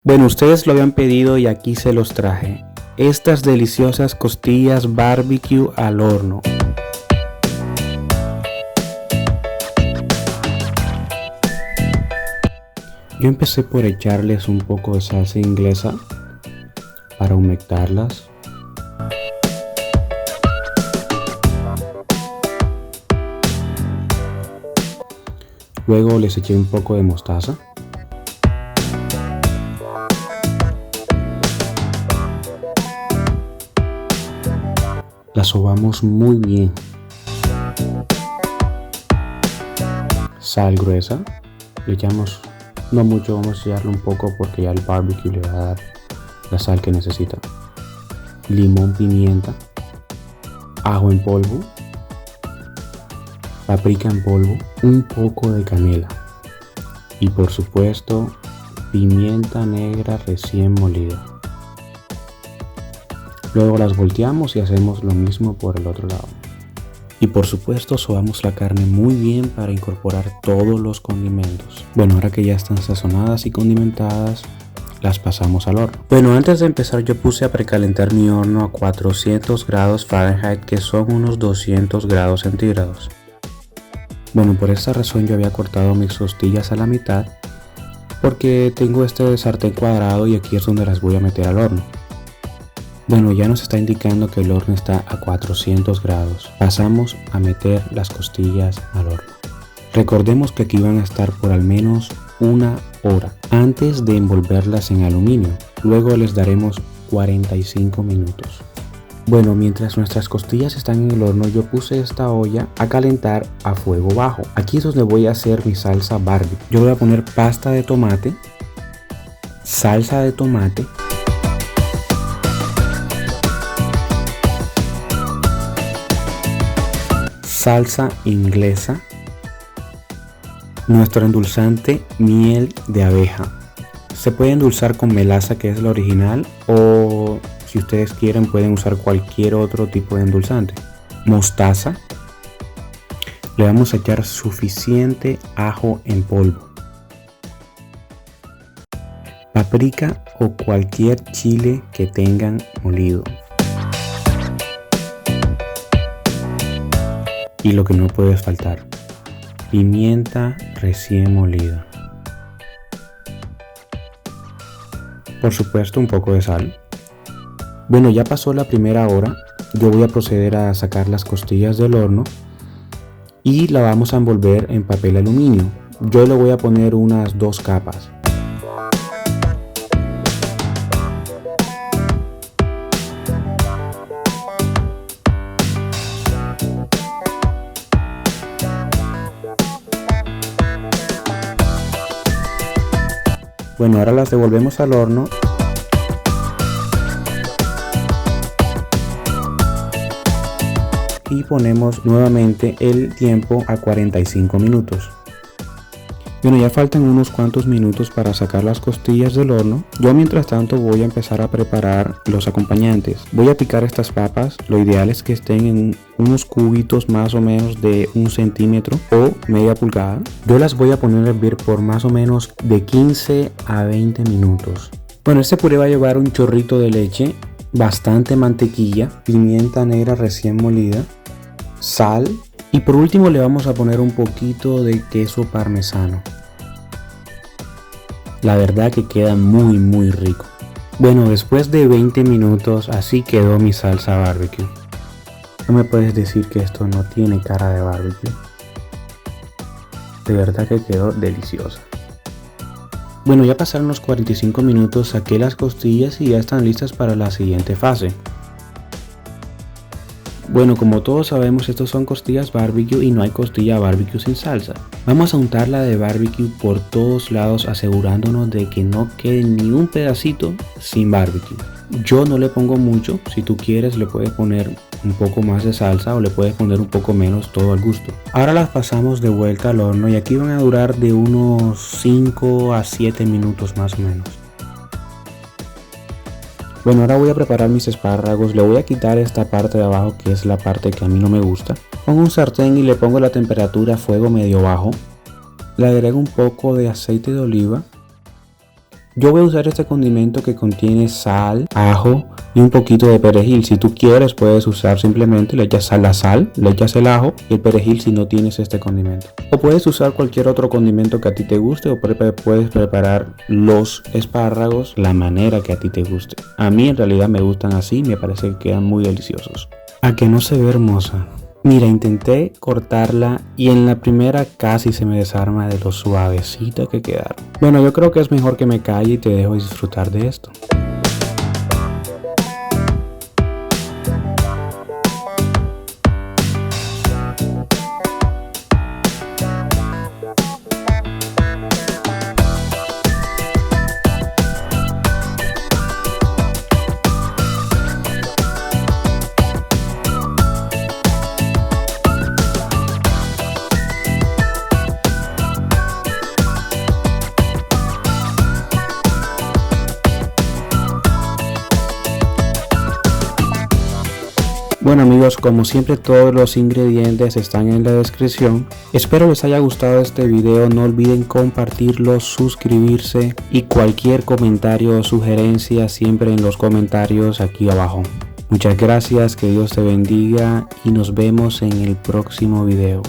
Bueno, ustedes lo habían pedido y aquí se los traje. Estas deliciosas costillas barbecue al horno. Yo empecé por echarles un poco de salsa inglesa para humectarlas. Luego les eché un poco de mostaza. La sobamos muy bien. Sal gruesa. Le echamos no mucho, vamos a echarle un poco porque ya el barbecue le va a dar la sal que necesita. Limón, pimienta, ajo en polvo, paprika en polvo, un poco de canela y por supuesto pimienta negra recién molida. Luego las volteamos y hacemos lo mismo por el otro lado. Y por supuesto sobamos la carne muy bien para incorporar todos los condimentos. Bueno, ahora que ya están sazonadas y condimentadas, las pasamos al horno. Bueno, antes de empezar yo puse a precalentar mi horno a 400 grados Fahrenheit, que son unos 200 grados centígrados. Bueno, por esta razón yo había cortado mis costillas a la mitad, porque tengo este sartén cuadrado y aquí es donde las voy a meter al horno. Bueno, ya nos está indicando que el horno está a 400 grados. Pasamos a meter las costillas al horno. Recordemos que aquí van a estar por al menos una hora antes de envolverlas en aluminio. Luego les daremos 45 minutos. Bueno, mientras nuestras costillas están en el horno, yo puse esta olla a calentar a fuego bajo. Aquí es donde voy a hacer mi salsa barbecue. Yo voy a poner pasta de tomate, salsa de tomate, salsa inglesa, nuestro endulzante miel de abeja. Se puede endulzar con melaza, que es la original, o si ustedes quieren pueden usar cualquier otro tipo de endulzante. Mostaza. Le vamos a echar suficiente ajo en polvo. Paprika o cualquier chile que tengan molido. Y lo que no puede faltar, pimienta recién molida. Por supuesto un poco de sal. Bueno, ya pasó la primera hora. Yo voy a proceder a sacar las costillas del horno y la vamos a envolver en papel aluminio. Yo le voy a poner unas 2 capas. Bueno, ahora las devolvemos al horno. Y ponemos nuevamente el tiempo a 45 minutos. Bueno, ya faltan unos cuantos minutos para sacar las costillas del horno. Yo mientras tanto voy a empezar a preparar los acompañantes. Voy a picar estas papas. Lo ideal es que estén en unos cubitos más o menos de 1 centímetro o media pulgada. Yo las voy a poner a hervir por más o menos de 15 a 20 minutos. Bueno, este puré va a llevar un chorrito de leche, bastante mantequilla, pimienta negra recién molida, sal y por último le vamos a poner un poquito de queso parmesano. La verdad que queda muy rico. Bueno, después de 20 minutos así quedó mi salsa barbecue. No me puedes decir que esto no tiene cara de barbecue. De verdad que quedó deliciosa. Bueno, ya pasaron los 45 minutos, saqué las costillas y ya están listas para la siguiente fase. Bueno, como todos sabemos, estos son costillas barbecue y no hay costilla barbecue sin salsa. Vamos a untarla de barbecue por todos lados, asegurándonos de que no quede ni un pedacito sin barbecue. Yo no le pongo mucho, si tú quieres le puedes poner un poco más de salsa o le puedes poner un poco menos, todo al gusto. Ahora las pasamos de vuelta al horno y aquí van a durar de unos 5 a 7 minutos más o menos. Bueno, ahora voy a preparar mis espárragos. Le voy a quitar esta parte de abajo, que es la parte que a mí no me gusta. Pongo un sartén y le pongo la temperatura a fuego medio bajo. Le agrego un poco de aceite de oliva Yo voy a usar este condimento que contiene sal, ajo y un poquito de perejil. Si tú quieres puedes usar simplemente, le echas la sal, le echas el ajo y el perejil si no tienes este condimento. O puedes usar cualquier otro condimento que a ti te guste, o puedes preparar los espárragos la manera que a ti te guste. A mí en realidad me gustan así, me parece que quedan muy deliciosos. ¿A que no se ve hermosa? Mira, intenté cortarla y en la primera casi se me desarma de lo suavecita que quedaron. Bueno, yo creo que es mejor que me calle y te dejo disfrutar de esto. Bueno amigos, como siempre todos los ingredientes están en la descripción. Espero les haya gustado este video, no olviden compartirlo, suscribirse y cualquier comentario o sugerencia siempre en los comentarios aquí abajo. Muchas gracias, que Dios te bendiga y nos vemos en el próximo video.